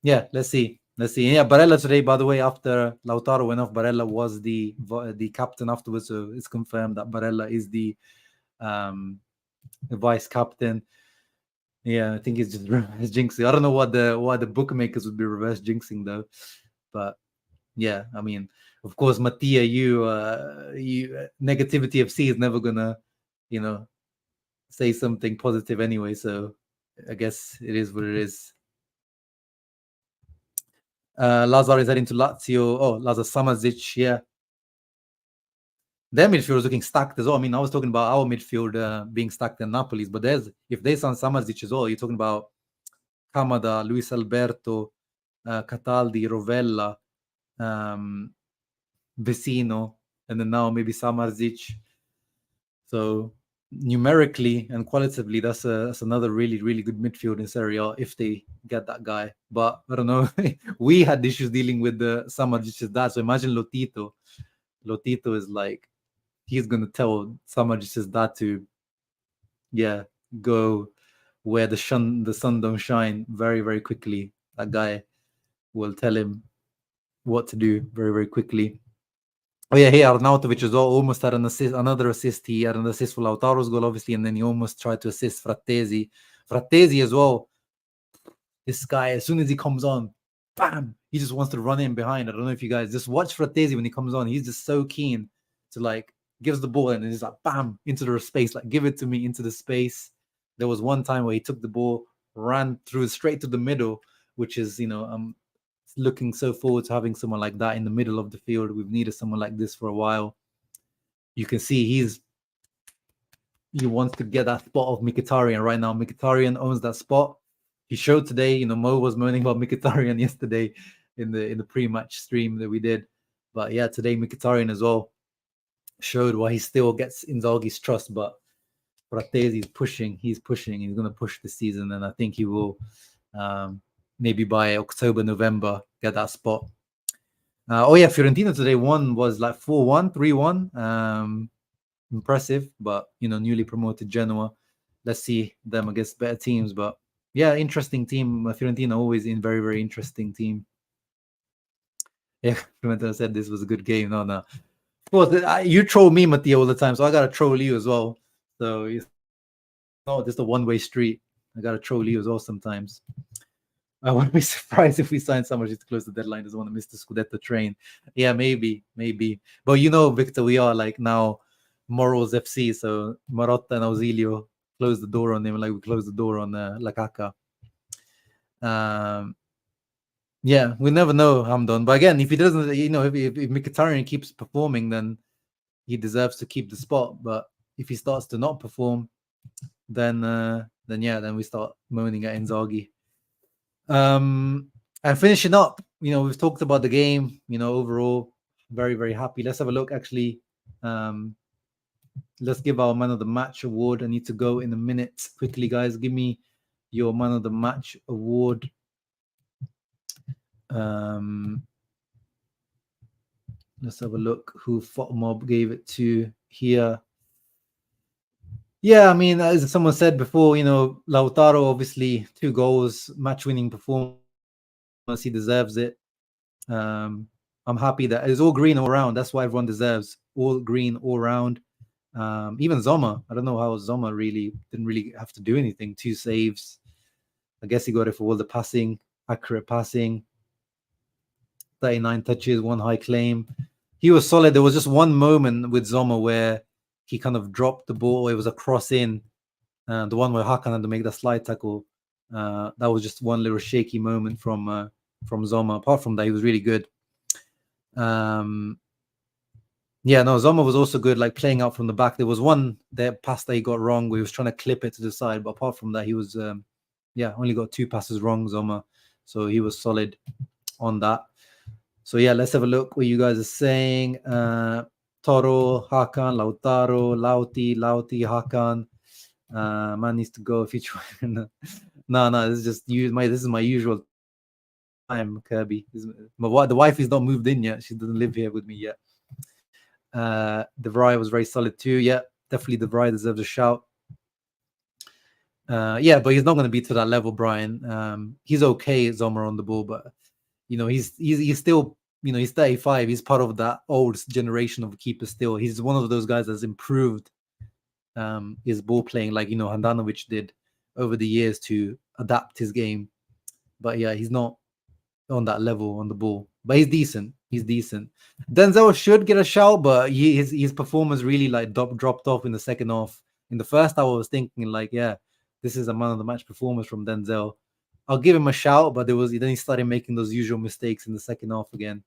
Yeah, let's see. Yeah, Barella today, by the way, after Lautaro went off, Barella was the captain afterwards. So it's confirmed that Barella is the vice captain. Yeah, I think it's just reverse jinxing. I don't know why the bookmakers would be reverse jinxing though, but yeah, I mean, of course, Mattia, you Negativity FC is never gonna, say something positive anyway. So I guess it is what it is. Lazar is heading to Lazio. Oh, Lazar Samazic, yeah. Their midfield is looking stacked as well. I mean, I was talking about our midfield being stacked in Napoli's, but if there's some Samazic as well, you're talking about Kamada, Luis Alberto, Cataldi, Rovella, Vecino, and then now maybe Samarzic. So numerically and qualitatively, that's another really, really good midfield in Serie A if they get that guy. But I don't know. We had issues dealing with the Samardzic's dad. So imagine Lotito. Lotito is like, he's going to tell Samardzic's dad to, go where the sun don't shine very, very quickly. That guy will tell him what to do very, very quickly. Oh yeah, hey, Arnautovic as well almost had another assist. He had an assist for Lautaro's goal, obviously, and then he almost tried to assist Frattesi. Frattesi as well. This guy, as soon as he comes on, bam, he just wants to run in behind. I don't know if you guys just watch Frattesi when he comes on. He's just so keen to gives the ball and he's like, bam, into the space, give it to me into the space. There was one time where he took the ball ran through straight to the middle, which is, I'm looking so forward to having someone like that in the middle of the field. We've needed someone like this for a while. You can see he wants to get that spot of Mkhitaryan right now. Mkhitaryan owns that spot. He showed today, Mo was moaning about Mkhitaryan yesterday in the pre-match stream that we did. But yeah, today Mkhitaryan as well showed why he still gets Inzaghi's trust. But Fratesi's pushing. He's pushing. He's going to push this season, and I think he will maybe by October, November get that spot. Fiorentina today was like 4-1, 3-1. Impressive, but newly promoted Genoa. Let's see them against better teams. But yeah, interesting team. Fiorentina always in very, very interesting team. Yeah, Fiorentina said this was a good game. No. Of course, you troll me, Mattia, all the time, so I gotta troll you as well. So it's not just a one-way street. I gotta troll you as well sometimes. I wouldn't be surprised if we sign someone just to close the deadline. Doesn't want to miss the Scudetto train. Yeah, maybe. But Victor, we are like now Morals FC. So Marotta and Ausilio closed the door on him, like we closed the door on Lakaka. Yeah, we never know, Hamdon. But again, if he doesn't, if Mkhitaryan keeps performing, then he deserves to keep the spot. But if he starts to not perform, then we start moaning at Inzaghi. And finishing up, we've talked about the game, overall, very, very happy. Let's have a look, actually. Let's give our man of the match award. I need to go in a minute. Quickly, guys, give me your man of the match award. Let's have a look who Mob gave it to here. Yeah, I mean, as someone said before, Lautaro, obviously 2 goals, match-winning performance. He deserves it. I'm happy that it's all green all around. That's what everyone deserves. All green all around. Even Zoma. I don't know how Zoma didn't really have to do anything. 2 saves. I guess he got it for all the passing, accurate passing. 39 touches, 1 high claim. He was solid. There was just one moment with Zoma where he kind of dropped the ball. It was a cross in. The one where Hakan had to make the slide tackle. That was just one little shaky moment from Zoma. Apart from that, he was really good. Zoma was also good, like playing out from the back. There was one pass that he got wrong where he was trying to clip it to the side. But apart from that, he was, only got 2 passes wrong, Zoma. So he was solid on that. So yeah, let's have a look what you guys are saying. Toro, Hakan, Lautaro, Lauti, Hakan. Man needs to go if you try. No, this is just this is my usual time, Kirby. The wife is not moved in yet. She doesn't live here with me yet. De Vrij was very solid too. Yeah, definitely De Vrij deserves a shout. But he's not going to be to that level, Brian. He's okay, Zomer on the ball, but he's still, he's 35. He's part of that old generation of keepers still. He's one of those guys that's improved his ball playing, like Handanovic did over the years to adapt his game. But yeah, he's not on that level on the ball. But he's decent. Denzel should get a shout, but his performance really like dropped off in the second half. In the first half, I was thinking like, yeah, this is a man of the match performance from Denzel. I'll give him a shout, but then he started making those usual mistakes in the second half again.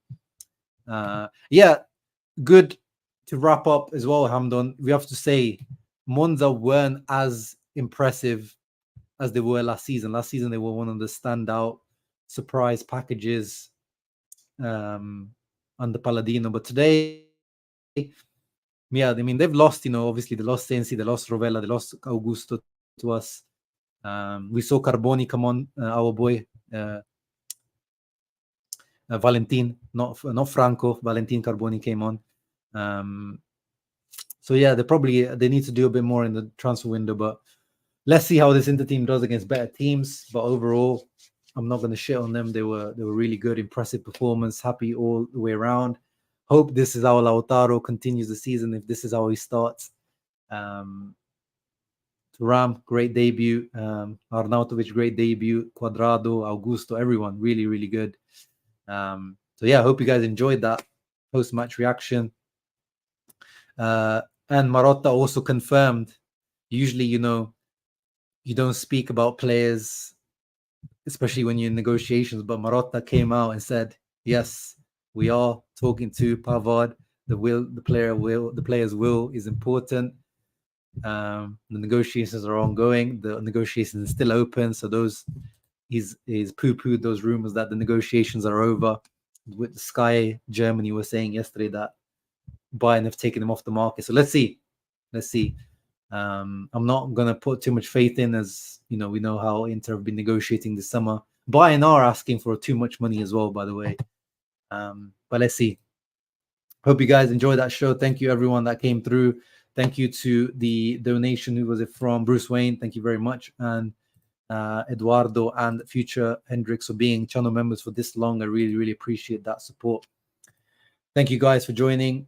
Good to wrap up as well, Hamdon. We have to say Monza weren't as impressive as they were last season. Last season, they were one of the standout surprise packages under Palladino. But today, yeah, I mean, they've lost, obviously they lost Sensi, they lost Rovella, they lost Augusto to us. We saw Carboni come on, our boy, Valentin, not Franco, Valentin Carboni came on. So yeah, they need to do a bit more in the transfer window, but let's see how this Inter team does against better teams. But overall, I'm not going to shit on them. They were really good, impressive performance, happy all the way around. Hope this is how Lautaro continues the season, if this is how he starts. Thuram, great debut. Arnautovic, great debut. Cuadrado, Augusto, everyone really, really good. So yeah, I hope you guys enjoyed that post-match reaction. And Marotta also confirmed, usually, you don't speak about players especially when you're in negotiations. But Marotta came out and said, yes, we are talking to Pavard. The player's will is important. The negotiations are ongoing. The negotiations are still open. So he's poo-pooed those rumors that the negotiations are over. With Sky Germany was saying yesterday that Bayern have taken him off the market. So let's see. I'm not gonna put too much faith in, as we know how Inter have been negotiating this summer. Bayern are asking for too much money as well, by the way. But let's see. Hope you guys enjoyed that show. Thank you everyone that came through. Thank you to the donation. Who was it from? Bruce Wayne. Thank you very much. And Eduardo and Future Hendrix for being channel members for this long. I really, really appreciate that support. Thank you guys for joining.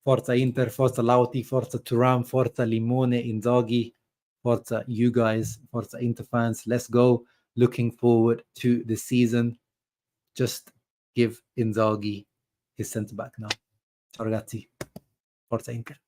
Forza Inter, Forza Lauti, Forza Turan, Forza Limone, Inzaghi, Forza you guys, Forza Inter fans. Let's go. Looking forward to the season. Just give Inzaghi his centre back now. Ciao ragazzi. Forza Inter.